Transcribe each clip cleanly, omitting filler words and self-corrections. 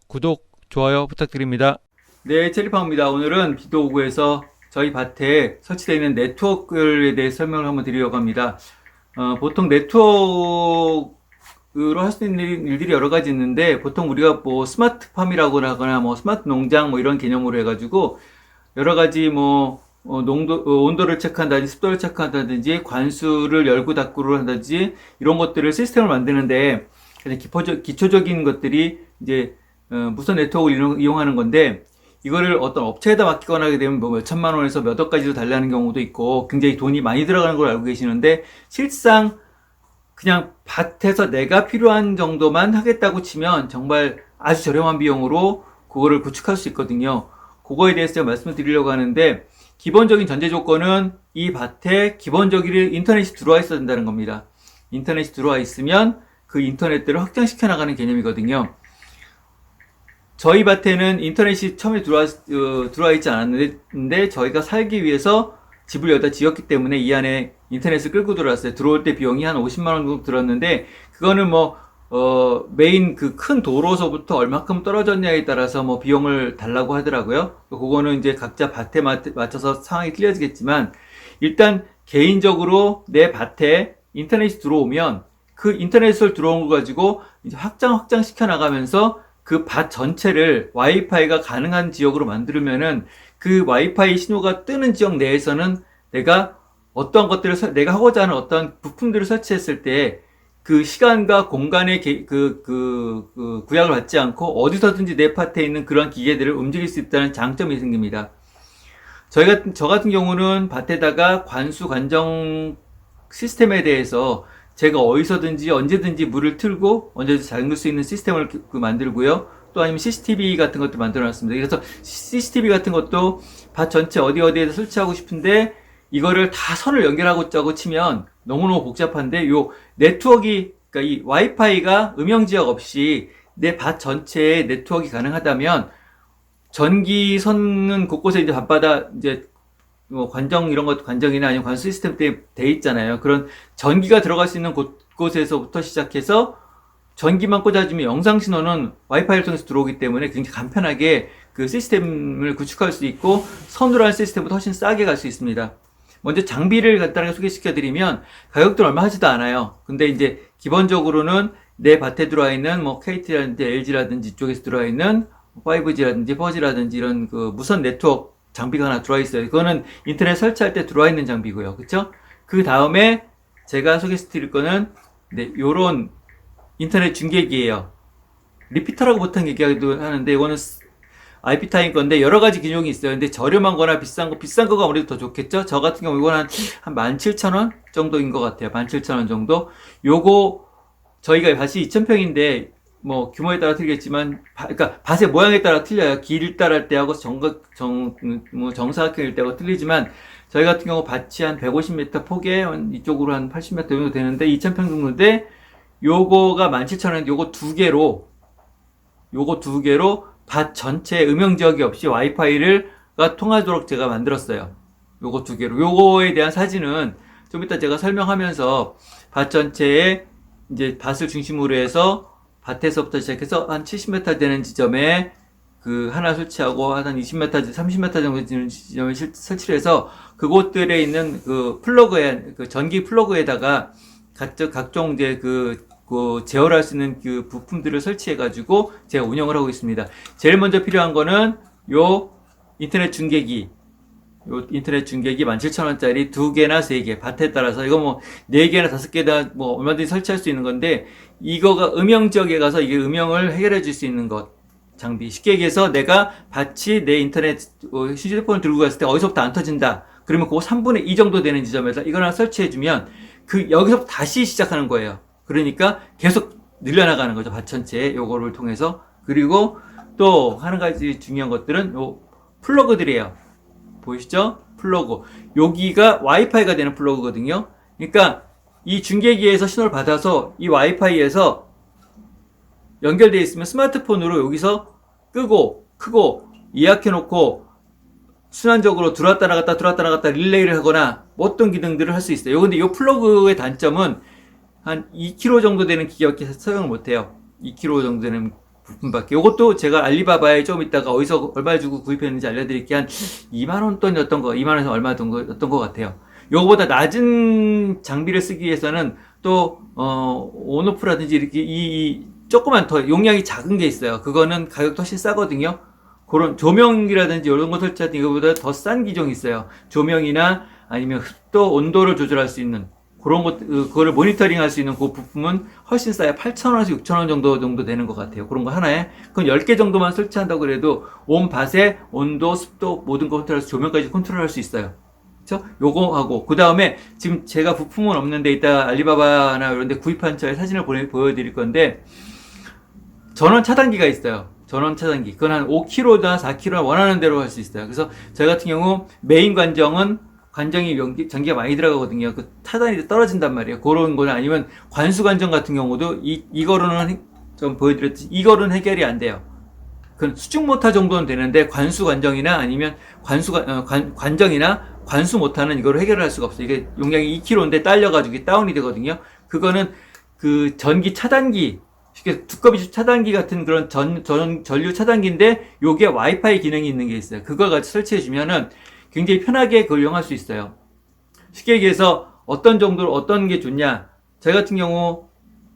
구독, 좋아요 부탁드립니다. 네, 체리팡입니다. 오늘은 비도구에서 저희 밭에 설치되어 있는 네트워크에 대해 설명을 한번 드리려고 합니다. 보통 네트워크로 할 수 있는 일들이 여러 가지 있는데, 보통 우리가 뭐 스마트팜이라고 하거나 뭐 스마트 농장 뭐 이런 개념으로 해가지고 여러 가지 뭐 온도를 체크한다든지 습도를 체크한다든지 관수를 열고 닫고를 한다든지 이런 것들을 시스템을 만드는데, 그냥 기초적인 것들이 이제 무선 네트워크를 이용하는 건데, 이거를 어떤 업체에다 맡기거나 하게 되면 뭐 몇천만 원에서 몇 억까지도 달라는 경우도 있고 굉장히 돈이 많이 들어가는 걸 알고 계시는데, 실상 그냥 밭에서 내가 필요한 정도만 하겠다고 치면 정말 아주 저렴한 비용으로 그거를 구축할 수 있거든요. 그거에 대해서 제가 말씀을 드리려고 하는데, 기본적인 전제 조건은 이 밭에 기본적으로 인터넷이 들어와 있어야 된다는 겁니다. 인터넷이 들어와 있으면 그 인터넷들을 확장시켜 나가는 개념이거든요. 저희 밭에는 인터넷이 처음에 들어와 있지 않았는데, 저희가 살기 위해서 집을 여기다 지었기 때문에 이 안에 인터넷을 끌고 들어왔어요. 들어올 때 비용이 한 50만 원 정도 들었는데, 그거는 메인 그 큰 도로서부터 얼마큼 떨어졌냐에 따라서 뭐 비용을 달라고 하더라고요. 그거는 이제 각자 밭에 맞춰서 상황이 틀려지겠지만, 일단 개인적으로 내 밭에 인터넷이 들어오면 그 인터넷을 들어온 거 가지고 이제 확장시켜 나가면서 그 밭 전체를 와이파이가 가능한 지역으로 만들면은, 그 와이파이 신호가 뜨는 지역 내에서는 내가 어떤 것들을 내가 하고자 하는 어떤 부품들을 설치했을 때 그 시간과 공간의 구약을 받지 않고 어디서든지 내 밭에 있는 그런 기계들을 움직일 수 있다는 장점이 생깁니다. 저 같은 경우는 밭에다가 관수 관정 시스템에 대해서 제가 어디서든지 언제든지 물을 틀고 언제든지 잠글 수 있는 시스템을 만들고요. 또 아니면 CCTV 같은 것도 만들어 놨습니다. 그래서 CCTV 같은 것도 밭 전체 어디에다 설치하고 싶은데, 이거를 다 선을 연결하고 치면 너무너무 복잡한데, 요 그러니까 이 와이파이가 음영 지역 없이 내 밭 전체에 네트워크가 가능하다면, 전기선은 곳곳에 이제 밭마다 이제 뭐 관정이나 아니면 관수 시스템 때 돼 있잖아요. 그런 전기가 들어갈 수 있는 곳에서부터 시작해서 전기만 꽂아주면 영상 신호는 와이파이를 통해서 들어오기 때문에 굉장히 간편하게 그 시스템을 구축할 수 있고, 선으로 한 시스템보다 훨씬 싸게 갈 수 있습니다. 먼저 장비를 간단하게 소개시켜 드리면, 가격도 얼마 하지도 않아요. 근데 이제 기본적으로는 내 밭에 들어와 있는 뭐 KT라든지 LG라든지 이쪽에서 들어와 있는 5G라든지 4G라든지 이런 그 무선 네트워크 장비가 하나 들어와 있어요. 그거는 인터넷 설치할 때 들어와 있는 장비고요. 그쵸? 그 다음에 제가 소개해 드릴 거는, 네, 요런 인터넷 중계기예요. 리피터라고 보통 얘기하기도 하는데, 이거는 IP 타입 건데 여러 가지 기종이 있어요. 근데 저렴한 거나 비싼 거가 아무래도 더 좋겠죠? 저 같은 경우 이거는 한 17,000원 정도인 것 같아요. 17,000원 정도. 요거, 저희가 밭이 2,000평인데, 뭐, 규모에 따라 틀리겠지만, 그러니까 밭의 모양에 따라 틀려요. 길다랄 때하고 정사각형일 때하고 틀리지만, 저희 같은 경우 밭이 한 150m 폭에 이쪽으로 한 80m 정도 되는데, 2,000평 정도인데, 요거가 17,000원, 요거 두 개로 밭 전체에 음영 지역이 없이 와이파이가 통하도록 제가 만들었어요. 요거 두 개로. 요거에 대한 사진은 좀 이따 제가 설명하면서, 밭 전체에 이제 밭을 중심으로 해서 밭에서부터 시작해서 한 70m 되는 지점에 그 하나 설치하고, 한 20m, 30m 정도 되는 지점에 설치를 해서 그곳들에 있는 그 전기 플러그에다가 각종 이제 제어를 할 수 있는 그 부품들을 설치해가지고 제가 운영을 하고 있습니다. 제일 먼저 필요한 거는 요 인터넷 중계기 17,000원짜리 2개나 3개, 밭에 따라서, 이거 뭐 4개나 5개나 뭐 얼마든지 설치할 수 있는 건데, 이거가 음영 지역에 가서 이게 음영을 해결해 줄 수 있는 장비. 쉽게 얘기해서 내가 밭이 내 인터넷 휴대폰을 들고 갔을 때 어디서부터 안 터진다, 그러면 그거 3분의 2 정도 되는 지점에서 이걸 하나 설치해 주면 여기서부터 다시 시작하는 거예요. 그러니까 계속 늘려나가는 거죠, 밭 전체에, 요거를 통해서. 그리고 또 한 가지 중요한 것들은 요 플러그들이에요. 보이시죠? 플러그. 여기가 와이파이가 되는 플러그거든요. 그러니까 이 중계기에서 신호를 받아서 이 와이파이에서 연결되어 있으면 스마트폰으로 여기서 끄고 크고 예약해 놓고 순환적으로 들어왔다 나갔다 릴레이를 하거나 뭐 어떤 기능들을 할 수 있어요. 근데 이 플러그의 단점은 한 2kg 정도 되는 기계밖에 사용을 못해요. 2kg 정도 되는 부품밖에. 이것도 제가 알리바바에 좀 이따가 어디서 얼마 주고 구입했는지 알려드릴게요. 한 2만원 돈이었던 거, 2만원에서 얼마 였던 것 같아요. 요거보다 낮은 장비를 쓰기 위해서는 또, 온오프라든지 이렇게 이 조그만 더 용량이 작은 게 있어요. 그거는 가격도 훨씬 싸거든요. 그런 조명이라든지 이런 거 설치하든 이거보다 더 싼 기종이 있어요. 조명이나 아니면 습도, 온도를 조절할 수 있는 그런 것, 그거를 모니터링 할 수 있는 그 부품은 훨씬 싸요. 8,000원에서 6,000원 정도 되는 것 같아요. 그런 거 하나에. 그건 10개 정도만 설치한다고 그래도 온 밭의 온도, 습도, 모든 거 컨트롤해서 조명까지 컨트롤할 수 있어요. 그쵸? 요거 하고. 그 다음에 지금 제가 부품은 없는데 이따 알리바바나 이런 데 구입한 차의 사진을 보여드릴 건데 전원 차단기가 있어요. 전원 차단기. 그건 한 5kg나 4kg 원하는 대로 할 수 있어요. 그래서 저 같은 경우 메인 관정은 관정이 전기가 많이 들어가거든요. 그 차단이 떨어진단 말이에요. 그런 거는 아니면 관수 관정 같은 경우도 이거로는 좀 보여드렸듯이 이거로는 해결이 안 돼요. 그 수중 모터 정도는 되는데 관수 관정이나 아니면 관정이나 관수 모터는 이거로 해결을 할 수가 없어요. 이게 용량이 2kg인데 딸려가지고 다운이 되거든요. 그거는 그 전기 차단기, 쉽게 두꺼비 차단기 같은 그런 전류 차단기인데 요게 와이파이 기능이 있는 게 있어요. 그걸 같이 설치해주면은 굉장히 편하게 그걸 이용할 수 있어요. 쉽게 얘기해서 어떤 정도로 어떤 게 좋냐. 저 같은 경우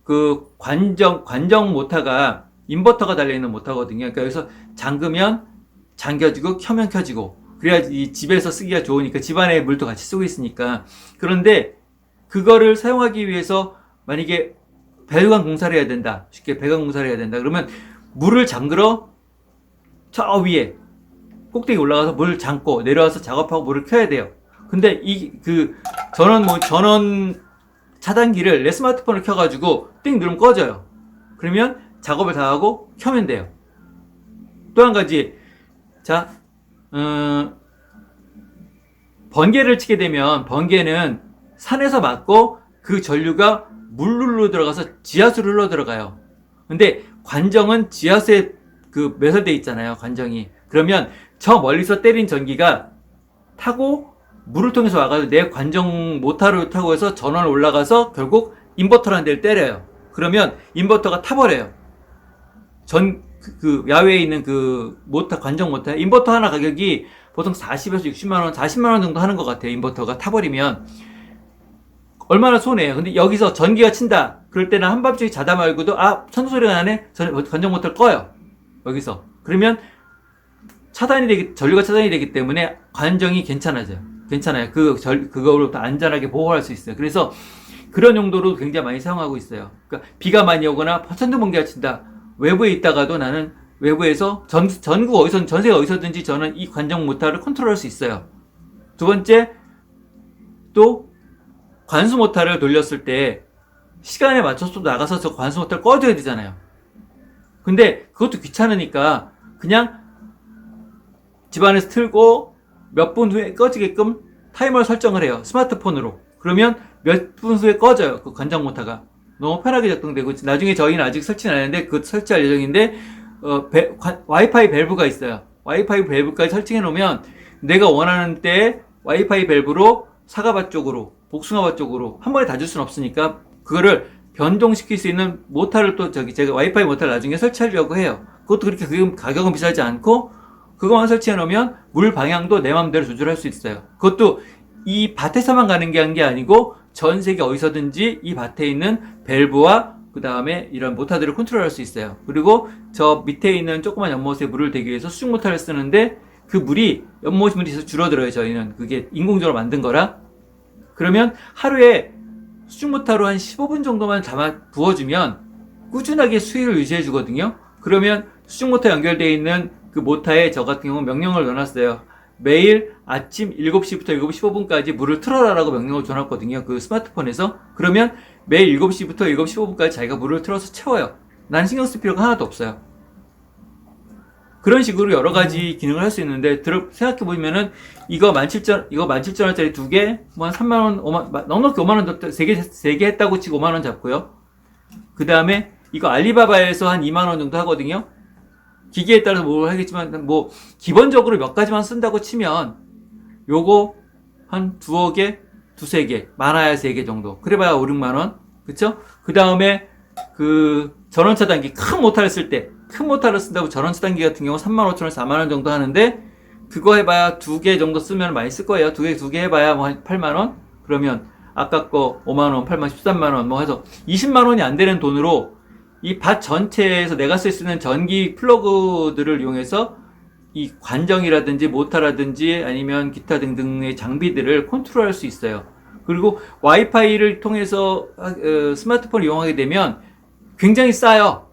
그 관정 모터가 인버터가 달려있는 모터거든요. 그러니까 여기서 잠그면 잠겨지고 켜면 켜지고 그래야 이 집에서 쓰기가 좋으니까 집안에 물도 같이 쓰고 있으니까. 그런데 그거를 사용하기 위해서 만약에 배관 공사를 해야 된다. 쉽게 배관 공사를 해야 된다. 그러면 물을 잠그러 저 위에 꼭대기 올라가서 물을 잠고 내려와서 작업하고 물을 켜야 돼요. 근데 전원 차단기를 내 스마트폰을 켜가지고 띵 누르면 꺼져요. 그러면 작업을 다 하고 켜면 돼요. 또 한 가지, 자, 번개를 치게 되면 번개는 산에서 맞고 그 전류가 물로 들어가서 지하수로 흘러 들어가요. 근데 관정은 지하수에 매설돼 있잖아요. 관정이. 그러면 저 멀리서 때린 전기가 타고 물을 통해서 와가지고 내 관정 모터를 타고 해서 전원을 올라가서 결국 인버터라는 데를 때려요. 그러면 인버터가 타버려요. 야외에 있는 관정 모터, 인버터 하나 가격이 보통 40에서 60만원, 40만원 정도 하는 것 같아요. 인버터가 타버리면. 얼마나 손해예요. 근데 여기서 전기가 친다. 그럴 때는 한밤중에 자다 말고도, 천둥 소리가 나네? 관정 모터를 꺼요. 여기서. 그러면 전류가 차단이 되기 때문에 관정이 괜찮아요. 그거로부터 안전하게 보호할 수 있어요. 그래서 그런 용도로 굉장히 많이 사용하고 있어요. 그러니까 비가 많이 오거나 천둥 번개가 친다. 외부에 있다가도 나는 외부에서 전국 전세가 어디서든지 저는 이 관정 모터를 컨트롤할 수 있어요. 두 번째, 또 관수 모터를 돌렸을 때 시간에 맞춰서 나가서 저 관수 모터를 꺼줘야 되잖아요. 근데 그것도 귀찮으니까 그냥 집안에서 틀고 몇 분 후에 꺼지게끔 타이머를 설정을 해요. 스마트폰으로. 그러면 몇 분 후에 꺼져요. 그 관정 모터가. 너무 편하게 작동되고, 나중에 저희는 아직 설치는 안 했는데, 그거 설치할 예정인데, 와이파이 밸브가 있어요. 와이파이 밸브까지 설치해 놓으면, 내가 원하는 때에 와이파이 밸브로 사과밭 쪽으로, 복숭아밭 쪽으로, 한 번에 다 줄 수는 없으니까, 그거를 변동시킬 수 있는 모터를 제가 와이파이 모터를 나중에 설치하려고 해요. 그것도 그렇게 가격은 비싸지 않고, 그거만 설치해 놓으면, 물 방향도 내 마음대로 조절할 수 있어요. 그것도 이 밭에서만 가는 게 아니고, 전 세계 어디서든지 이 밭에 있는 밸브와 그 다음에 이런 모터들을 컨트롤할 수 있어요. 그리고 저 밑에 있는 조그만 연못에 물을 대기 위해서 수중 모터를 쓰는데 그 물이 연못이 물이 줄어들어요. 저희는 그게 인공적으로 만든 거라. 그러면 하루에 수중 모터로 한 15분 정도만 부어주면 꾸준하게 수위를 유지해 주거든요. 그러면 수중 모터 연결되어 있는 그 모터에 저 같은 경우 명령을 넣어놨어요. 매일 아침 7시부터 7시 15분까지 물을 틀어라라고 명령을 줘놨거든요. 그 스마트폰에서. 그러면 매일 7시부터 7시 15분까지 자기가 물을 틀어서 채워요. 난 신경 쓸 필요가 하나도 없어요. 그런 식으로 여러 가지 기능을 할 수 있는데, 생각해보면은, 이거 17,000원짜리 두 개, 뭐 한 3만원, 5만, 넉넉히 5만원, 세 개 했다고 치고 5만원 잡고요. 그 다음에, 이거 알리바바에서 한 2만원 정도 하거든요. 기기에 따라서 뭘 하겠지만, 뭐, 기본적으로 몇 가지만 쓴다고 치면, 요거 한 두어 개, 두세 개, 많아야 세 개 정도. 그래봐야 5, 6만원. 그쵸? 그 다음에, 전원 차단기, 큰 모터를 쓸 때, 큰 모터를 쓴다고 전원 차단기 같은 경우 35,000원, 4만원 정도 하는데, 그거 해봐야 두 개 정도 쓰면 많이 쓸 거예요. 두 개 해봐야 뭐 한 8만원? 그러면, 아까 거 5만원, 8만, 13만원, 뭐 해서 20만원이 안 되는 돈으로 이 밭 전체에서 내가 쓸 수 있는 전기 플러그들을 이용해서 이 관정이라든지 모터라든지 아니면 기타 등등의 장비들을 컨트롤할 수 있어요. 그리고 와이파이를 통해서 스마트폰을 이용하게 되면 굉장히 싸요.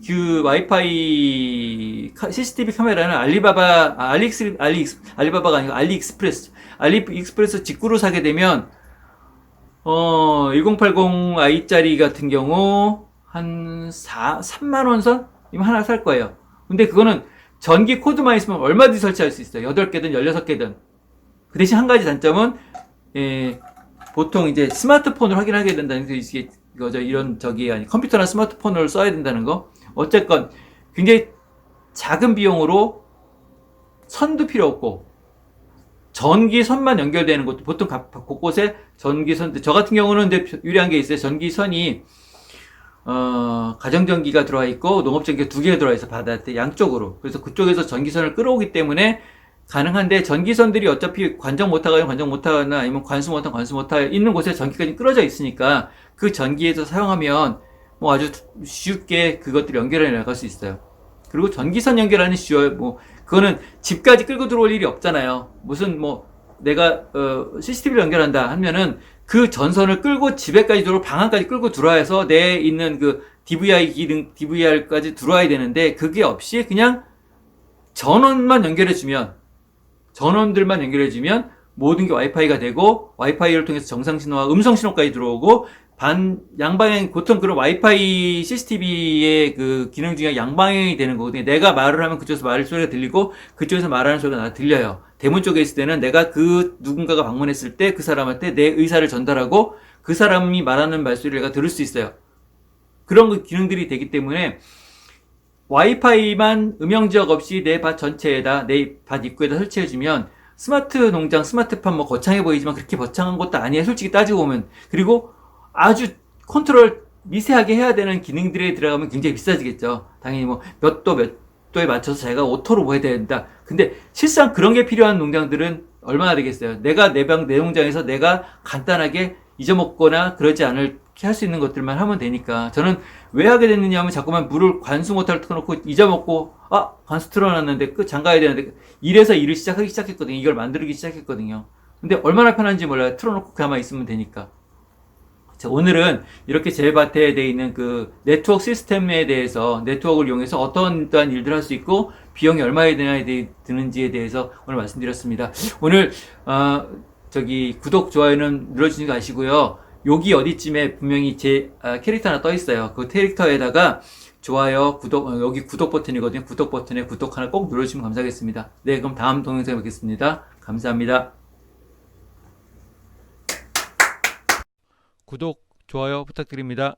그 와이파이 CCTV 카메라는 알리바바가 아니고 알리익스프레스 직구로 사게 되면 1080i짜리 같은 경우 한 3만원 선? 이면 하나 살 거예요. 근데 그거는 전기 코드만 있으면 얼마든지 설치할 수 있어요. 8개든 16개든. 그 대신 한 가지 단점은, 보통 이제 스마트폰을 확인하게 된다는 게 이거죠. 아니, 컴퓨터나 스마트폰을 써야 된다는 거. 어쨌건, 굉장히 작은 비용으로 선도 필요 없고, 전기선만 연결되는 것도 보통 곳곳에 전기선, 저 같은 경우는 이제 유리한 게 있어요. 전기선이, 가정전기가 들어와 있고, 농업전기가 2개가 들어와 있어, 바다한테 양쪽으로. 그래서 그쪽에서 전기선을 끌어오기 때문에 가능한데, 전기선들이 어차피 관정모터나 아니면 관수모터 있는 곳에 전기까지 끌어져 있으니까, 그 전기에서 사용하면, 뭐 아주 쉽게 그것들을 연결해 나갈 수 있어요. 그리고 전기선 연결하는 그거는 집까지 끌고 들어올 일이 없잖아요. 무슨 내가 CCTV를 연결한다 하면은 그 전선을 끌고 집에까지 방 안까지 끌고 들어와서 내 있는 그 DVR까지 들어와야 되는데 그게 없이 그냥 전원들만 연결해주면 모든 게 와이파이가 되고 와이파이를 통해서 정상 신호와 음성 신호까지 들어오고 양방향, 보통 그런 와이파이 CCTV의 그 기능 중에 양방향이 되는 거거든요. 내가 말을 하면 그쪽에서 말 소리가 들리고, 그쪽에서 말하는 소리가 나 들려요. 대문 쪽에 있을 때는 내가 누군가가 방문했을 때 그 사람한테 내 의사를 전달하고, 그 사람이 말하는 말소리를 내가 들을 수 있어요. 그런 기능들이 되기 때문에, 와이파이만 음영지역 없이 내 밭 전체에다, 내 밭 입구에다 설치해주면, 스마트 농장, 스마트팜 거창해 보이지만 그렇게 거창한 것도 아니에요. 솔직히 따지고 보면. 그리고, 아주 컨트롤 미세하게 해야 되는 기능들에 들어가면 굉장히 비싸지겠죠. 당연히 몇 도에 맞춰서 자기가 오토로 해야 된다. 근데 실상 그런 게 필요한 농장들은 얼마나 되겠어요. 내 농장에서 내가 간단하게 잊어먹거나 그러지 않게 할 수 있는 것들만 하면 되니까. 저는 왜 하게 됐느냐 하면 자꾸만 관수 모터를 틀어놓고 잊어먹고, 관수 틀어놨는데 잠가야 되는데, 이래서 일을 하기 시작했거든요. 이걸 만들기 시작했거든요. 근데 얼마나 편한지 몰라요. 틀어놓고 가만히 있으면 되니까. 자, 오늘은 이렇게 제 밭에 되어 있는 그 네트워크 시스템에 대해서, 네트워크를 이용해서 어떤 일들을 할 수 있고 비용이 얼마나 드는지에 대해서 오늘 말씀드렸습니다. 오늘 구독, 좋아요는 눌러주시는 거 아시고요. 여기 어디쯤에 분명히 제 캐릭터 하나 떠 있어요. 그 캐릭터에다가 좋아요, 구독, 여기 구독 버튼이거든요. 구독 버튼에 구독 하나 꼭 눌러주시면 감사하겠습니다. 네, 그럼 다음 동영상에 뵙겠습니다. 감사합니다. 구독, 좋아요 부탁드립니다.